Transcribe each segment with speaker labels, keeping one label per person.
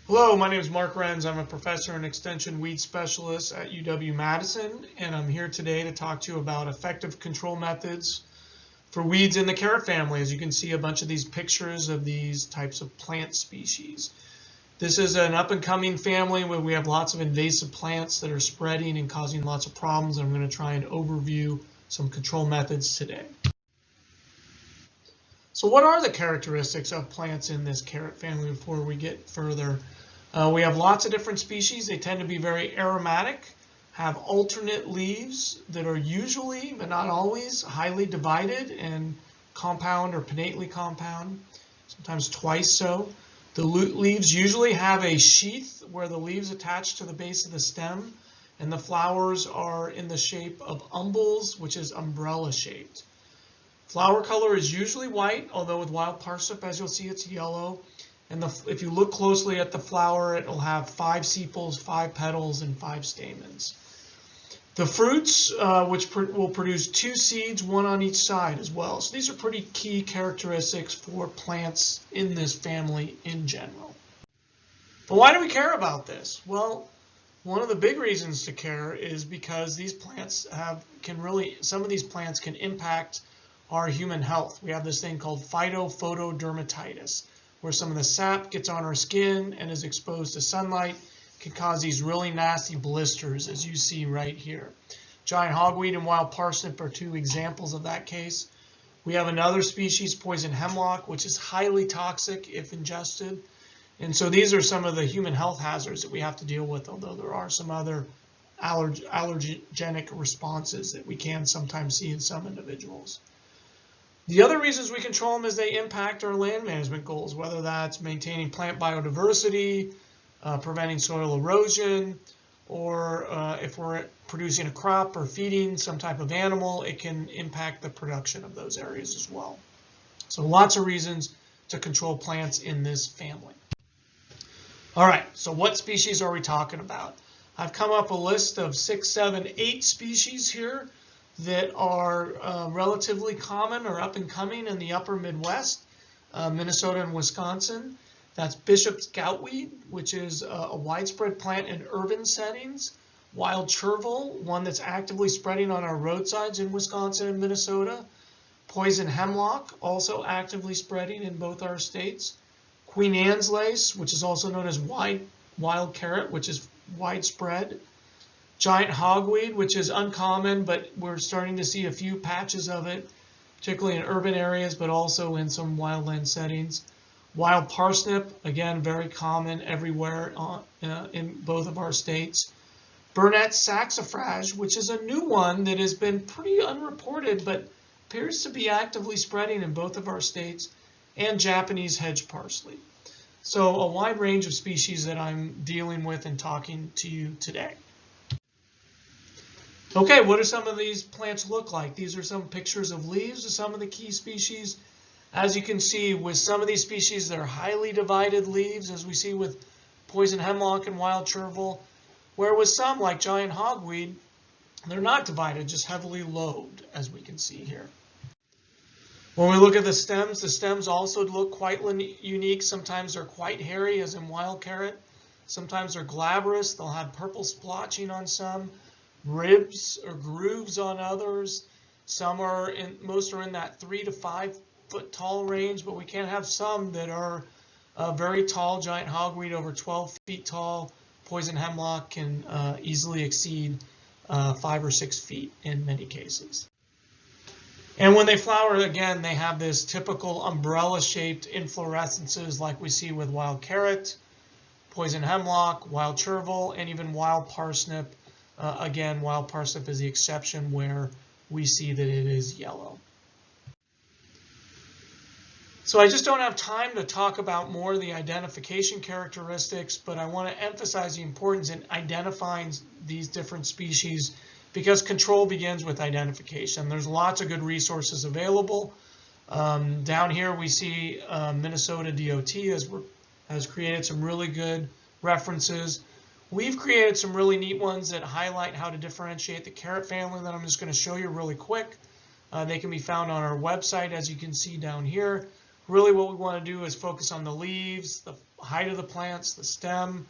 Speaker 1: Hello, my name is Mark Renz. I'm a professor and extension weed specialist at UW-Madison, and I'm here today to talk to you about effective control methods for weeds in the carrot family. As you can see, a bunch of these pictures of these types of plant species. This is an up-and-coming family where we have lots of invasive plants that are spreading and causing lots of problems. I'm going to try and overview some control methods today. So what are the characteristics of plants in this carrot family before we get further? We have lots of different species. They tend to be very aromatic, have alternate leaves that are usually, but not always, highly divided and compound or pinnately compound, sometimes twice so. The leaves usually have a sheath where the leaves attach to the base of the stem, and the flowers are in the shape of umbels, which is umbrella shaped. Flower color is usually white, although with wild parsnip, as you'll see, it's yellow. And if you look closely at the flower, it will have 5 sepals, 5 petals, and 5 stamens. The fruits, which will produce 2 seeds, 1 on each side as well. So these are pretty key characteristics for plants in this family in general. But why do we care about this? Well, one of the big reasons to care is because these plants some of these plants can impact our human health. We have this thing called phytophotodermatitis, where some of the sap gets on our skin and is exposed to sunlight, can cause these really nasty blisters, as you see right here. Giant hogweed and wild parsnip are 2 examples of that case. We have another species, poison hemlock, which is highly toxic if ingested. And so these are some of the human health hazards that we have to deal with, although there are some other allergenic responses that we can sometimes see in some individuals. The other reasons we control them is they impact our land management goals, whether that's maintaining plant biodiversity, preventing soil erosion, or if we're producing a crop or feeding some type of animal, it can impact the production of those areas as well. So lots of reasons to control plants in this family. All right, so what species are we talking about? I've come up a list of 6, 7, 8 species here that are relatively common or up and coming in the upper Midwest, Minnesota and Wisconsin. That's Bishop's goutweed, which is a widespread plant in urban settings. Wild chervil, one that's actively spreading on our roadsides in Wisconsin and Minnesota. Poison hemlock, also actively spreading in both our states. Queen Anne's lace, which is also known as wild carrot, which is widespread. Giant hogweed, which is uncommon, but we're starting to see a few patches of it, particularly in urban areas, but also in some wildland settings. Wild parsnip, again, very common everywhere in both of our states. Burnett's saxifrage, which is a new one that has been pretty unreported, but appears to be actively spreading in both of our states. And Japanese hedge parsley. So a wide range of species that I'm dealing with and talking to you today. Okay, what do some of these plants look like? These are some pictures of leaves of some of the key species. As you can see, with some of these species, they're highly divided leaves, as we see with poison hemlock and wild chervil, where with some, like giant hogweed, they're not divided, just heavily lobed, as we can see here. When we look at the stems also look quite unique. Sometimes they're quite hairy, as in wild carrot. Sometimes they're glabrous. They'll have purple splotching on some, ribs or grooves on others. Most are in that 3 to 5 foot tall range, but we can have some that are very tall. Giant hogweed over 12 feet tall. Poison hemlock can easily exceed 5 or 6 feet in many cases. And when they flower, again, they have this typical umbrella-shaped inflorescences like we see with wild carrot, poison hemlock, wild chervil, and even wild parsnip. Again, wild parsnip is the exception where we see that it is yellow. So I just don't have time to talk about more of the identification characteristics, but I want to emphasize the importance in identifying these different species because control begins with identification. There's lots of good resources available. Down here we see Minnesota DOT has created some really good references. We've created some really neat ones that highlight how to differentiate the carrot family that I'm just going to show you really quick. They can be found on our website, as you can see down here. Really what we want to do is focus on the leaves, the height of the plants, the stem,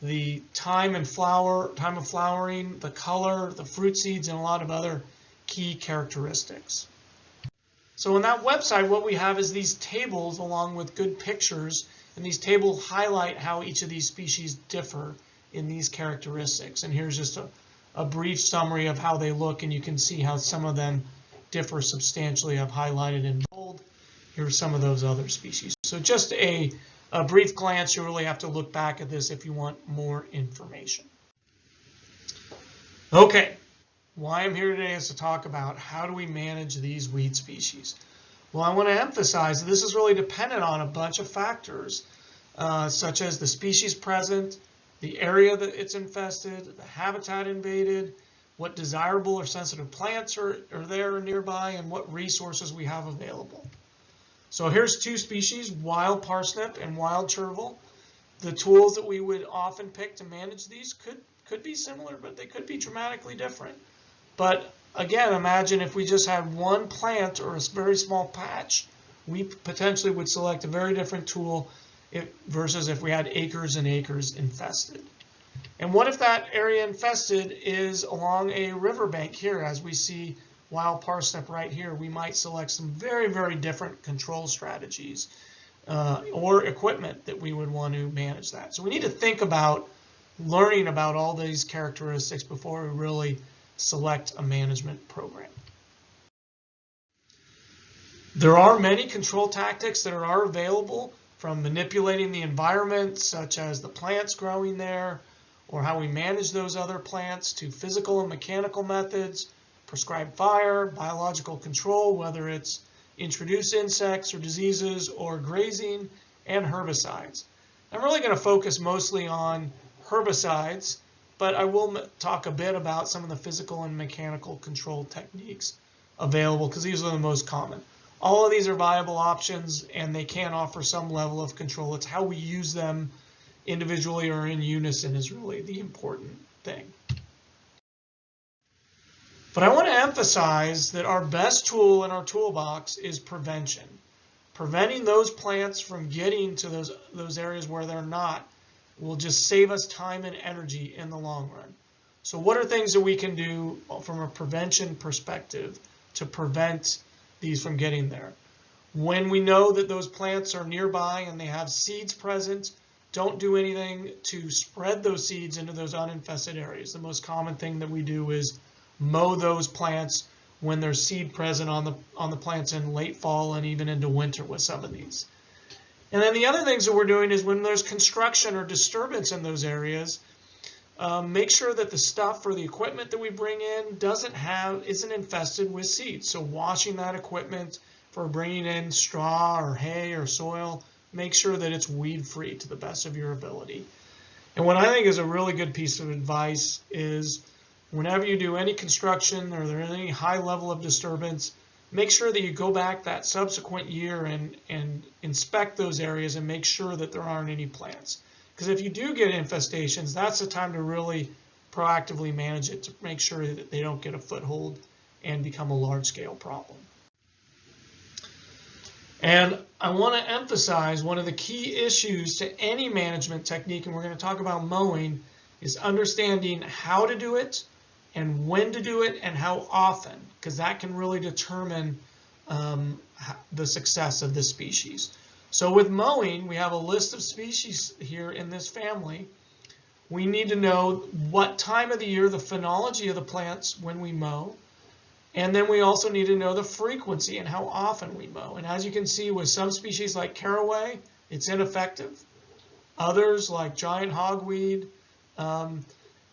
Speaker 1: the time of flowering, the color, the fruit seeds, and a lot of other key characteristics. So on that website, what we have is these tables along with good pictures, and these tables highlight how each of these species differ in these characteristics. And here's just a brief summary of how they look, and you can see how some of them differ substantially. I've highlighted in bold. Here are some of those other species. So just a brief glance. You really have to look back at this if you want more information. Okay, why I'm here today is to talk about how do we manage these weed species. Well, I want to emphasize that this is really dependent on a bunch of factors, such as the species present, the area that it's infested, the habitat invaded, what desirable or sensitive plants are there nearby, and what resources we have available. So here's two species, wild parsnip and wild chervil. The tools that we would often pick to manage these could be similar, but they could be dramatically different. But again, imagine if we just had one plant or a very small patch, we potentially would select a very different tool versus if we had acres and acres infested. And what if that area infested is along a riverbank here, as we see wild parsnip right here? We might select some very, very different control strategies or equipment that we would want to manage that. So we need to think about learning about all these characteristics before we really select a management program. There are many control tactics that are available, from manipulating the environment, such as the plants growing there, or how we manage those other plants, to physical and mechanical methods, prescribed fire, biological control, whether it's introduced insects or diseases, or grazing, and herbicides. I'm really going to focus mostly on herbicides, but I will talk a bit about some of the physical and mechanical control techniques available, because these are the most common. All of these are viable options, and they can offer some level of control. It's how we use them individually or in unison is really the important thing. But I want to emphasize that our best tool in our toolbox is prevention. Preventing those plants from getting to those areas where they're not will just save us time and energy in the long run. So what are things that we can do from a prevention perspective to prevent these from getting there? When we know that those plants are nearby and they have seeds present, don't do anything to spread those seeds into those uninfested areas. The most common thing that we do is mow those plants when there's seed present on the plants in late fall and even into winter with some of these. And then the other things that we're doing is when there's construction or disturbance in those areas, make sure that the stuff or the equipment that we bring in isn't infested with seeds. So washing that equipment for bringing in straw or hay or soil, make sure that it's weed free to the best of your ability. And what I think is a really good piece of advice is whenever you do any construction or there's any high level of disturbance, make sure that you go back that subsequent year and inspect those areas and make sure that there aren't any plants. Because if you do get infestations, that's the time to really proactively manage it, to make sure that they don't get a foothold and become a large-scale problem. And I want to emphasize one of the key issues to any management technique, and we're going to talk about mowing, is understanding how to do it and when to do it and how often, because that can really determine the success of the species. So with mowing, we have a list of species here in this family. We need to know what time of the year, the phenology of the plants when we mow, and then we also need to know the frequency and how often we mow. And as you can see, with some species like caraway, it's ineffective. Others like giant hogweed,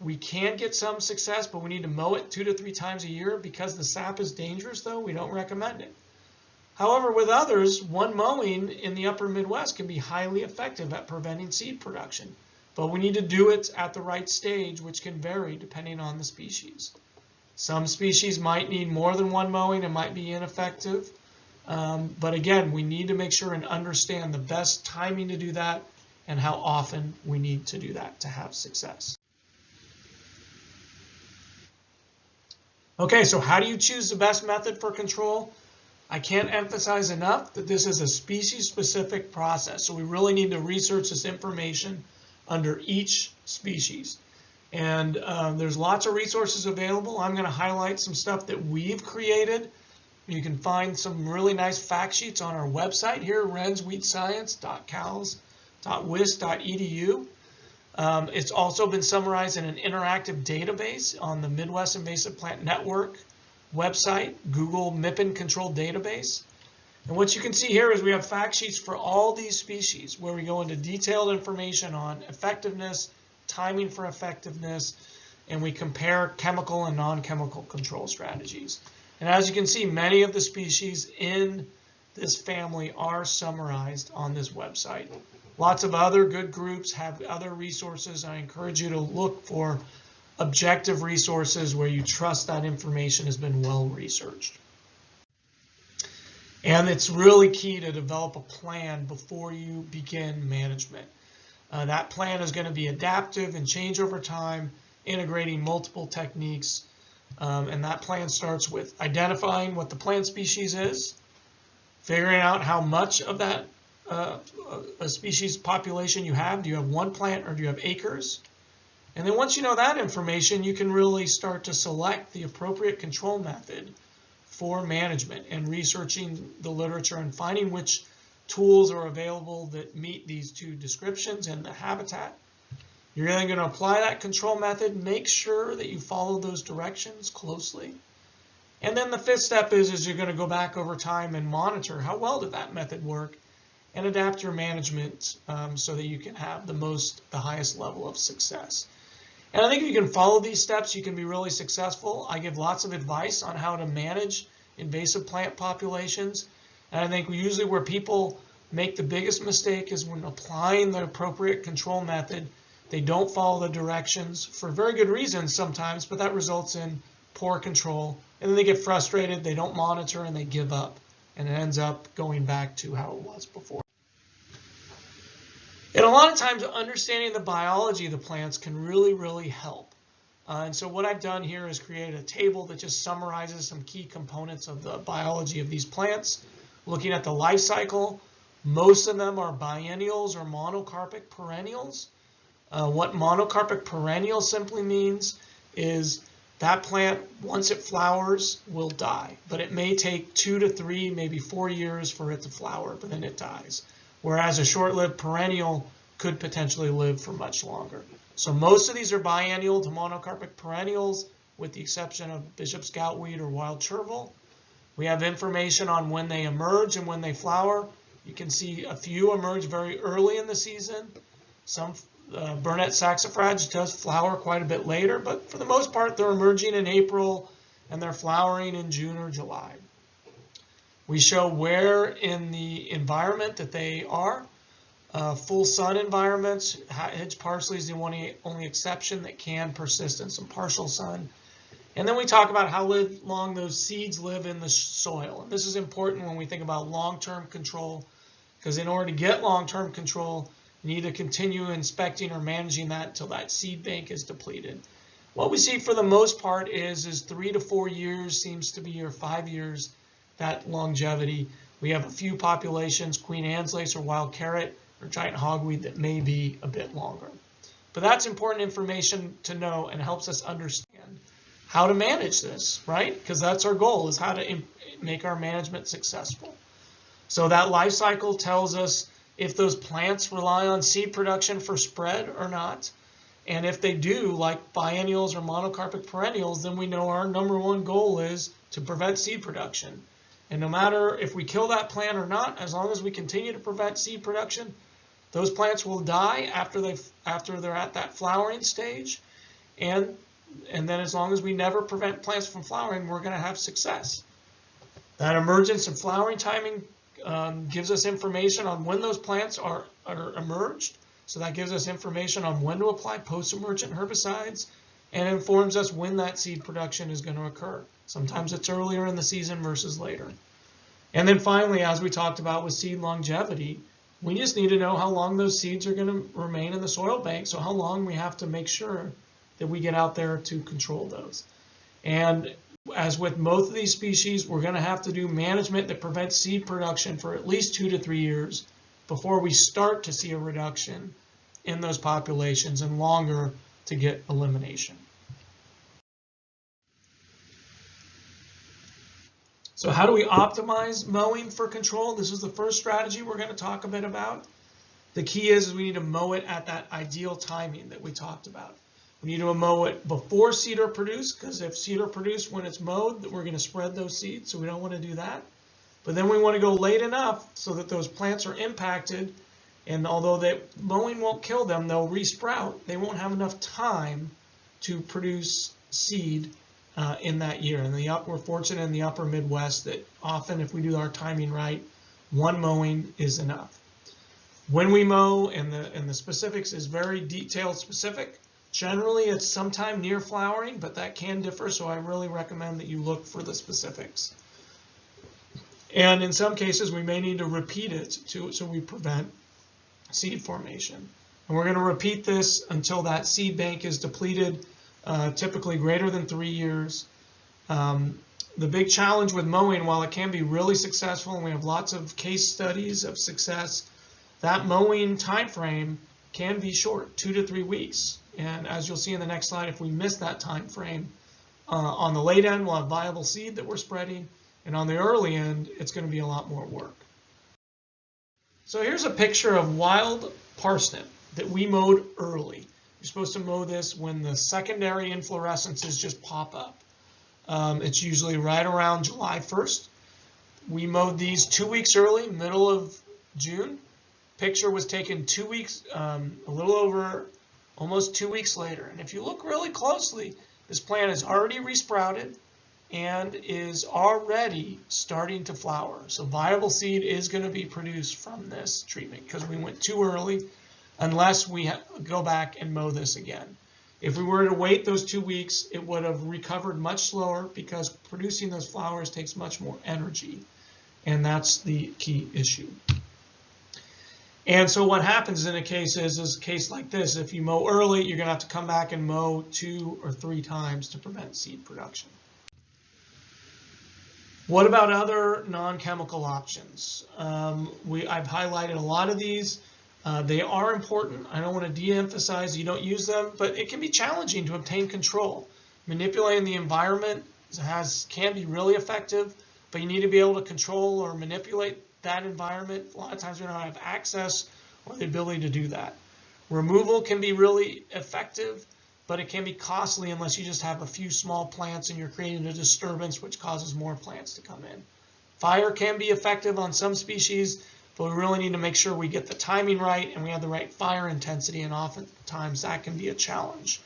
Speaker 1: we can get some success, but we need to mow it 2 to 3 times a year. Because the sap is dangerous, though, we don't recommend it. However, with others, one mowing in the upper Midwest can be highly effective at preventing seed production. But we need to do it at the right stage, which can vary depending on the species. Some species might need more than one mowing and might be ineffective. But again, we need to make sure and understand the best timing to do that and how often we need to do that to have success. Okay, so how do you choose the best method for control? I can't emphasize enough that this is a species-specific process, so we really need to research this information under each species. And there's lots of resources available. I'm going to highlight some stuff that we've created. You can find some really nice fact sheets on our website here, renswheatscience.cals.wis.edu. It's also been summarized in an interactive database on the Midwest Invasive Plant Network website, Google MIPIN controlled database. And what you can see here is we have fact sheets for all these species where we go into detailed information on effectiveness, timing for effectiveness, and we compare chemical and non-chemical control strategies. And as you can see, many of the species in this family are summarized on this website. Lots of other good groups have other resources. I encourage you to look for objective resources where you trust that information has been well researched. And it's really key to develop a plan before you begin management. That plan is going to be adaptive and change over time, integrating multiple techniques. And that plan starts with identifying what the plant species is, figuring out how much of that a species population you have. Do you have one plant or do you have acres? And then once you know that information, you can really start to select the appropriate control method for management and researching the literature and finding which tools are available that meet these two descriptions and the habitat. You're then going to apply that control method, make sure that you follow those directions closely. And then the fifth step is you're going to go back over time and monitor how well did that method work and adapt your management so that you can have the highest level of success. And I think if you can follow these steps, you can be really successful. I give lots of advice on how to manage invasive plant populations. And I think usually where people make the biggest mistake is when applying the appropriate control method, they don't follow the directions for very good reasons sometimes, but that results in poor control. And then they get frustrated, they don't monitor, and they give up. And it ends up going back to how it was before. And a lot of times understanding the biology of the plants can really, really help. And so what I've done here is create a table that just summarizes some key components of the biology of these plants. Looking at the life cycle, most of them are biennials or monocarpic perennials. What monocarpic perennial simply means is that plant, once it flowers, will die. But it may take 2 to 3, maybe 4 years for it to flower, but then it dies. Whereas a short-lived perennial could potentially live for much longer. So most of these are biennial to monocarpic perennials, with the exception of bishop's goutweed or wild chervil. We have information on when they emerge and when they flower. You can see a few emerge very early in the season. Some Burnet saxifrage does flower quite a bit later, but for the most part, they're emerging in April and they're flowering in June or July. We show where in the environment that they are. Full sun environments, hedge parsley is the only exception that can persist in some partial sun. And then we talk about how long those seeds live in the soil. And this is important when we think about long-term control, because in order to get long-term control, you need to continue inspecting or managing that until that seed bank is depleted. What we see for the most part is 3 to 4 years seems to be, or 5 years, that longevity. We have a few populations, Queen Anne's lace or wild carrot or giant hogweed, that may be a bit longer. But that's important information to know and helps us understand how to manage this, right? Because that's our goal, is how to make our management successful. So that life cycle tells us if those plants rely on seed production for spread or not. And if they do, like biennials or monocarpic perennials, then we know our #1 goal is to prevent seed production. And no matter if we kill that plant or not, as long as we continue to prevent seed production, those plants will die after they're at that flowering stage. And then as long as we never prevent plants from flowering, we're going to have success. That emergence and flowering timing gives us information on when those plants are emerged. So that gives us information on when to apply post-emergent herbicides and informs us when that seed production is going to occur. Sometimes it's earlier in the season versus later. And then finally, as we talked about with seed longevity, we just need to know how long those seeds are going to remain in the soil bank, so how long we have to make sure that we get out there to control those. And as with both of these species, we're going to have to do management that prevents seed production for at least 2 to 3 years before we start to see a reduction in those populations, and longer to get elimination. So how do we optimize mowing for control? This is the first strategy we're going to talk a bit about. The key is we need to mow it at that ideal timing that we talked about. We need to mow it before seed are produced, because if seed are produced when it's mowed, we're going to spread those seeds, so we don't want to do that. But then we want to go late enough so that those plants are impacted, and although that mowing won't kill them, they'll resprout. They won't have enough time to produce seed in that year. And we're fortunate in the upper Midwest that often, if we do our timing right, one mowing is enough. When we mow, and the specifics is very detailed specific. Generally, it's sometime near flowering, but that can differ, so I really recommend that you look for the specifics. And in some cases, we may need to repeat it so we prevent seed formation. And we're going to repeat this until that seed bank is depleted, typically greater than 3 years. The big challenge with mowing, while it can be really successful, and we have lots of case studies of success, that mowing time frame can be short, 2 to 3 weeks. And as you'll see in the next slide, if we miss that time frame, on the late end, we'll have viable seed that we're spreading, and on the early end, it's going to be a lot more work. So here's a picture of wild parsnip that we mowed early. You're supposed to mow this when the secondary inflorescences just pop up. It's usually right around July 1st. We mowed these 2 weeks early, middle of June. Picture was taken 2 weeks, a little over, almost 2 weeks later. And if you look really closely, this plant is already resprouted and is already starting to flower. So viable seed is going to be produced from this treatment because we went too early, unless we go back and mow this again. If we were to wait those 2 weeks, it would have recovered much slower because producing those flowers takes much more energy. And that's the key issue. And so what happens in a case is a case like this, if you mow early, you're going to have to come back and mow 2 or 3 times to prevent seed production. What about other non-chemical options? I've highlighted a lot of these. They are important. I don't want to de-emphasize you don't use them, but it can be challenging to obtain control. Manipulating the environment can be really effective, but you need to be able to control or manipulate that environment. A lot of times we don't have access or the ability to do that. Removal can be really effective, but it can be costly unless you just have a few small plants and you're creating a disturbance which causes more plants to come in. Fire can be effective on some species, but we really need to make sure we get the timing right and we have the right fire intensity, and oftentimes that can be a challenge.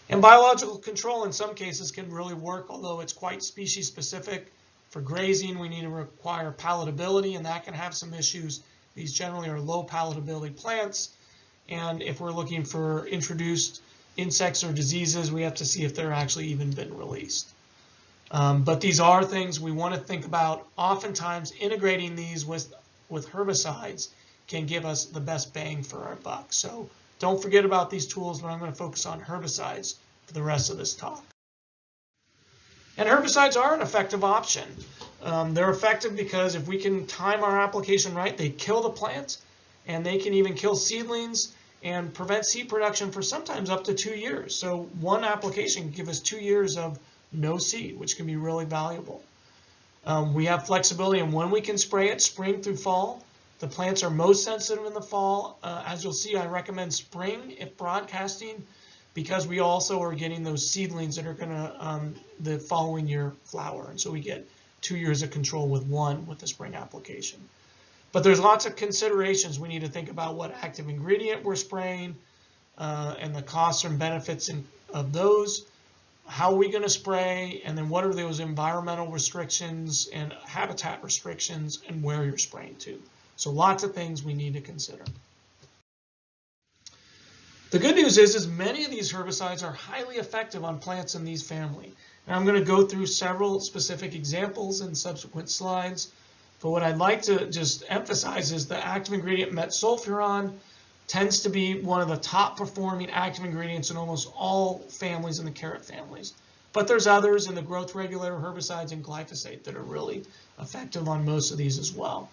Speaker 1: And biological control in some cases can really work, although it's quite species specific. For grazing, we need to require palatability, and that can have some issues. These generally are low palatability plants, and if we're looking for introduced insects or diseases, we have to see if they're actually even been released. But these are things we want to think about. Oftentimes, integrating these with herbicides can give us the best bang for our buck. So don't forget about these tools, but I'm going to focus on herbicides for the rest of this talk. And herbicides are an effective option. They're effective because if we can time our application right, they kill the plant, and they can even kill seedlings and prevent seed production for sometimes up to 2 years. So one application can give us 2 years of no seed, which can be really valuable. We have flexibility in when we can spray it, spring through fall. The plants are most sensitive in the fall. As you'll see, I recommend spring if broadcasting, because we also are getting those seedlings that are going to the following year flower. And so we get 2 years of control with the spring application. But there's lots of considerations. We need to think about what active ingredient we're spraying and the costs and benefits of those. How are we going to spray? And then what are those environmental restrictions and habitat restrictions, and where you're spraying to. So lots of things we need to consider. The good news is many of these herbicides are highly effective on plants in these family. And I'm going to go through several specific examples in subsequent slides. But what I'd like to just emphasize is the active ingredient metsulfuron tends to be one of the top performing active ingredients in almost all families in the carrot families. But there's others in the growth regulator herbicides and glyphosate that are really effective on most of these as well.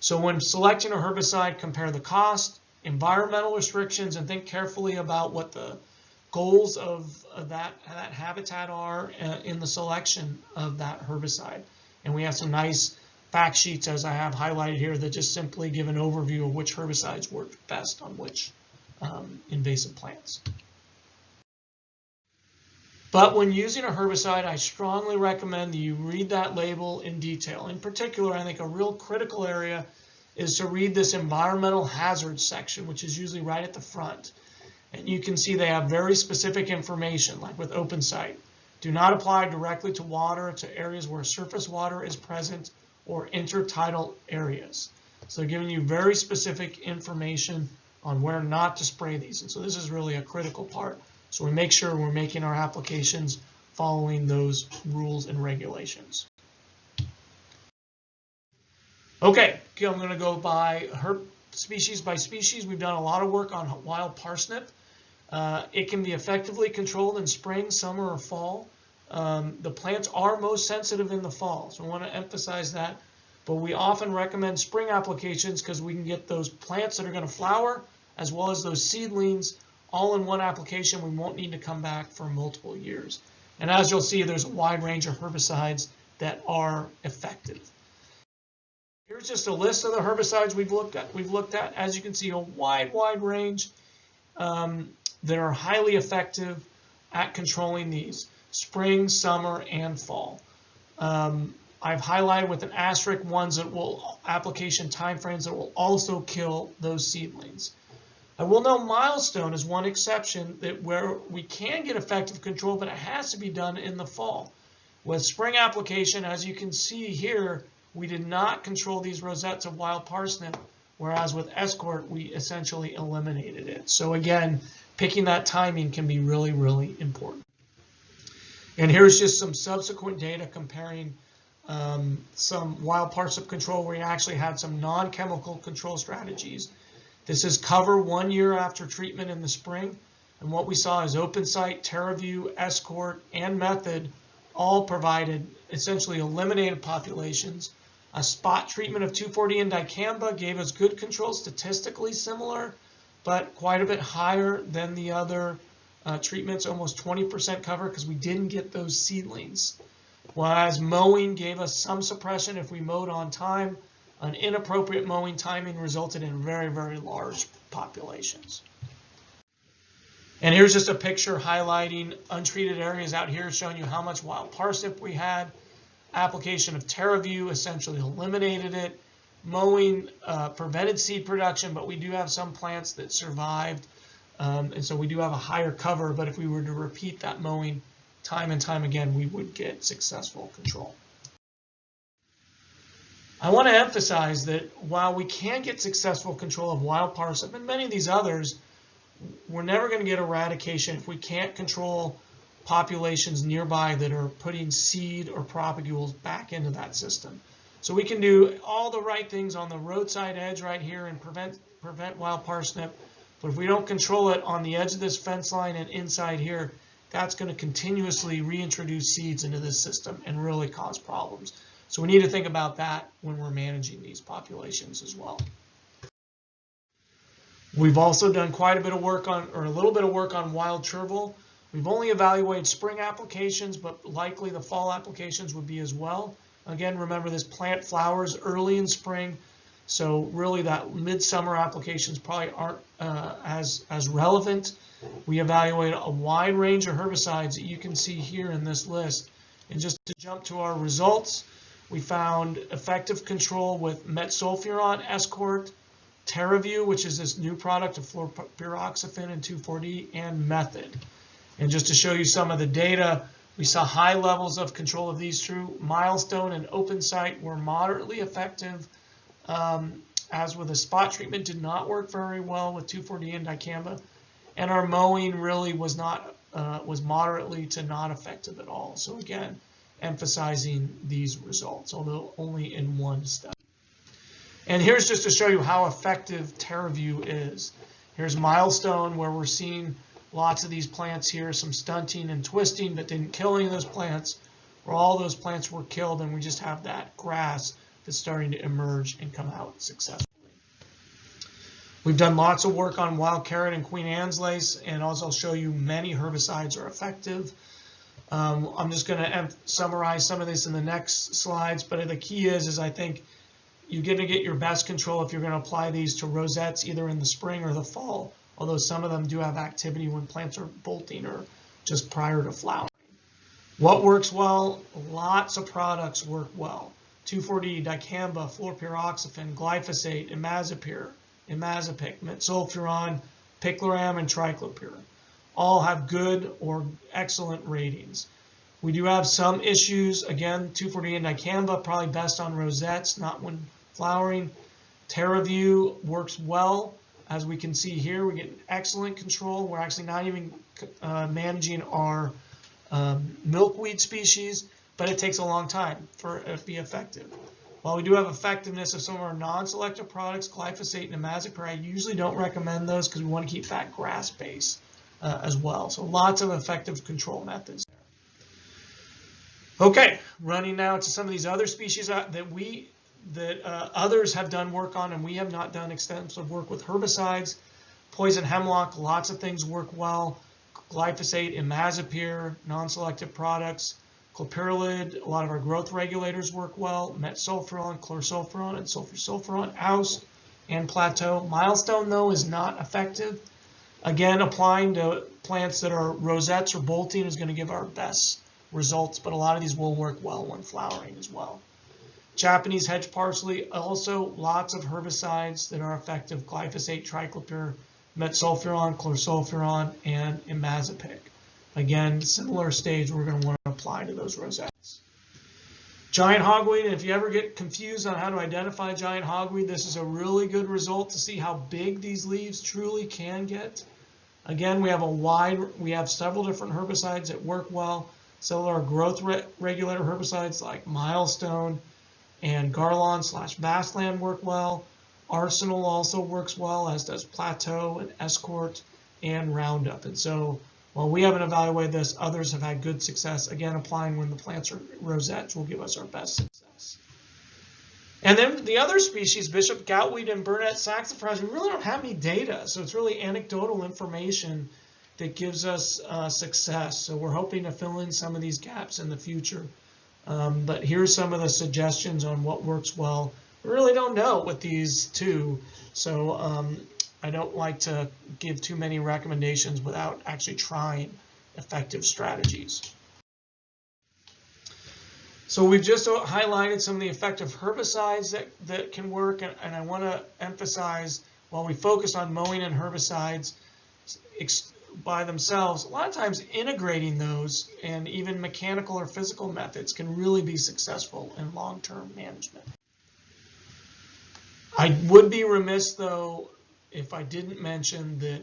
Speaker 1: So when selecting a herbicide, compare the cost, environmental restrictions, and think carefully about what the goals of that habitat are in the selection of that herbicide. And we have some nice fact sheets, as I have highlighted here, that just simply give an overview of which herbicides work best on which invasive plants. But when using a herbicide, I strongly recommend that you read that label in detail. In particular, I think a real critical area is to read this environmental hazards section, which is usually right at the front. And you can see they have very specific information, like with open site. Do not apply directly to water, to areas where surface water is present, or intertidal areas. So they're giving you very specific information on where not to spray these. And so this is really a critical part. So we make sure we're making our applications following those rules and regulations. Okay, I'm going to go by species by species. We've done a lot of work on wild parsnip. It can be effectively controlled in spring, summer, or fall. The plants are most sensitive in the fall, so I want to emphasize that. But we often recommend spring applications because we can get those plants that are going to flower as well as those seedlings all in one application. We won't need to come back for multiple years. And as you'll see, there's a wide range of herbicides that are effective. Here's just a list of the herbicides we've looked at. As you can see, a wide range that are highly effective at controlling these spring, summer, and fall. I've highlighted with an asterisk ones that will application timeframes that will also kill those seedlings. I will note milestone is one exception that where we can get effective control, but it has to be done in the fall. With spring application, as you can see here, we did not control these rosettes of wild parsnip, whereas with Escort, we essentially eliminated it. So again, picking that timing can be really important. And here's just some subsequent data comparing some wild parsnip control where you actually had some non-chemical control strategies. This is cover 1 year after treatment in the spring. And what we saw is open site, TerraView, Escort, and Method all provided essentially eliminated populations. A spot treatment of 2,4-D and dicamba gave us good control, statistically similar, but quite a bit higher than the other treatments, almost 20% cover because we didn't get those seedlings. Whereas mowing gave us some suppression if we mowed on time. An inappropriate mowing timing resulted in very large populations. And here's just a picture highlighting untreated areas out here, showing you how much wild parsnip we had. Application of TerraView essentially eliminated it. Mowing prevented seed production, but we do have some plants that survived, and so we do have a higher cover. But if we were to repeat that mowing time and time again, we would get successful control. I want to emphasize that while we can get successful control of wild parsnip and many of these others, we're never going to get eradication if we can't control populations nearby that are putting seed or propagules back into that system. So we can do all the right things on the roadside edge right here and prevent wild parsnip, but if we don't control it on the edge of this fence line and inside here, that's going to continuously reintroduce seeds into this system and really cause problems. So we need to think about that when we're managing these populations as well. We've also done quite a bit of work on, or a little bit of work on wild chervil. We've only evaluated spring applications, but likely the fall applications would be as well. Again, remember this plant flowers early in spring, so really that midsummer applications probably aren't as relevant. We evaluated a wide range of herbicides that you can see here in this list. And just to jump to our results, we found effective control with metsulfuron, Escort, TerraView, which is this new product of fluoroperoxifin and 2,4-D, and Method. And just to show you some of the data, we saw high levels of control of these through milestone and open site were moderately effective, as with a spot treatment did not work very well with 2,4-D and dicamba, and our mowing really was moderately to not effective at all. So again, emphasizing these results, although only in one study. And here's just to show you how effective TerraView is. Here's milestone where we're seeing lots of these plants here, some stunting and twisting, but didn't kill any of those plants, or all those plants were killed, and we just have that grass that's starting to emerge and come out successfully. We've done lots of work on wild carrot and Queen Anne's lace, and also I'll show you many herbicides are effective. I'm just going to summarize some of this in the next slides, but the key is I think you're going to get your best control if you're going to apply these to rosettes either in the spring or the fall, although some of them do have activity when plants are bolting or just prior to flowering. What works well? Lots of products work well. 2,4-D, dicamba, fluoropyroxafen, glyphosate, imazapyr, imazapic, metsulfuron, picloram, and triclopyr. All have good or excellent ratings. We do have some issues. Again, 2,4-D and dicamba probably best on rosettes, not when flowering. TerraView works well. As we can see here, we get excellent control. We're actually not even managing our milkweed species, but it takes a long time for it to be effective. While we do have effectiveness of some of our non-selective products, glyphosate and imazapyr, I usually don't recommend those because we want to keep that grass base as well. So lots of effective control methods there. Okay, running now to some of these other species that others have done work on, and we have not done extensive work with herbicides. Poison hemlock, lots of things work well. Glyphosate, imazapyr, non-selective products. Clopyralid, a lot of our growth regulators work well. Metsulfuron, chlorsulfuron, and sulfursulfuron, oust, and plateau. Milestone, though, is not effective. Again, applying to plants that are rosettes or bolting is going to give our best results, but a lot of these will work well when flowering as well. Japanese hedge parsley, also lots of herbicides that are effective. Glyphosate, triclopyr, metsulfuron, chlorsulfuron, and imazapic. Again, similar stage we're going to want to apply to those rosettes. Giant hogweed, and if you ever get confused on how to identify giant hogweed, this is a really good result to see how big these leaves truly can get. Again, we have several different herbicides that work well. Some of our growth regulator herbicides like Milestone and Garlon/Vastland work well. Arsenal also works well, as does Plateau and Escort and Roundup. And so while we haven't evaluated this, others have had good success. Again, applying when the plants are rosettes will give us our best success. And then the other species, Bishop goutweed and Burnet saxifrage, we really don't have any data. So it's really anecdotal information that gives us success. So we're hoping to fill in some of these gaps in the future. But here's some of the suggestions on what works well. We really don't know with these two. So I don't like to give too many recommendations without actually trying effective strategies. So we've just highlighted some of the effective herbicides that can work, and I want to emphasize, while we focus on mowing and herbicides by themselves, a lot of times integrating those and even mechanical or physical methods can really be successful in long-term management. I would be remiss, though, if I didn't mention that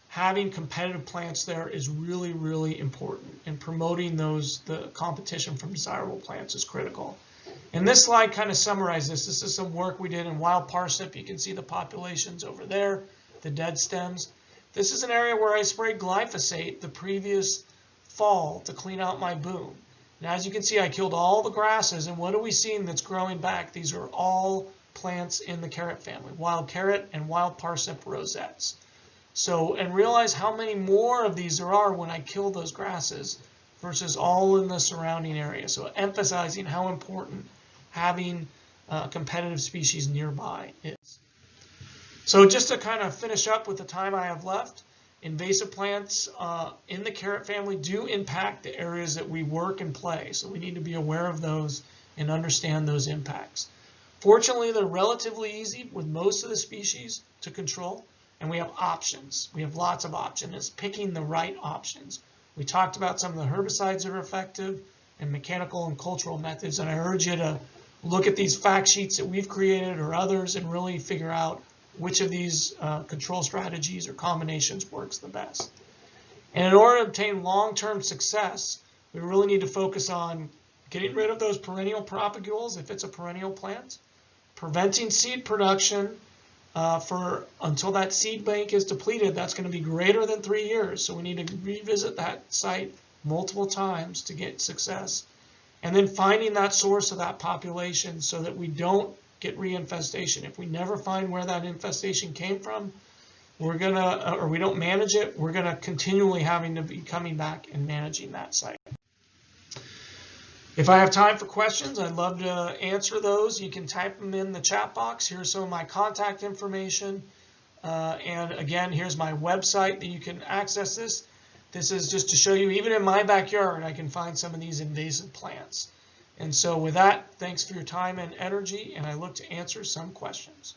Speaker 1: having competitive plants there is really, really important, and promoting the competition from desirable plants is critical. And this slide kind of summarizes this. This is some work we did in wild parsnip. You can see the populations over there, the dead stems. This is an area where I sprayed glyphosate the previous fall to clean out my boom. And as you can see, I killed all the grasses, and what are we seeing that's growing back? These are all plants in the carrot family, wild carrot and wild parsnip rosettes. So, and realize how many more of these there are when I kill those grasses versus all in the surrounding area. So emphasizing how important having competitive species nearby is. So just to kind of finish up with the time I have left, invasive plants in the carrot family do impact the areas that we work and play. So we need to be aware of those and understand those impacts. Fortunately, they're relatively easy with most of the species to control, and we have options. We have lots of options. It's picking the right options. We talked about some of the herbicides that are effective and mechanical and cultural methods, and I urge you to look at these fact sheets that we've created or others and really figure out which of these control strategies or combinations works the best. And in order to obtain long-term success, we really need to focus on getting rid of those perennial propagules if it's a perennial plant, preventing seed production, until that seed bank is depleted. That's going to be greater than 3 years. So we need to revisit that site multiple times to get success. And then finding that source of that population so that we don't get reinfestation. If we never find where that infestation came from, we're gonna, or we don't manage it, we're gonna continually having to be coming back and managing that site. If I have time for questions, I'd love to answer those. You can type them in the chat box. Here's some of my contact information. And again, here's my website that you can access this. This is just to show you, even in my backyard, I can find some of these invasive plants. And so with that, thanks for your time and energy, and I look to answer some questions.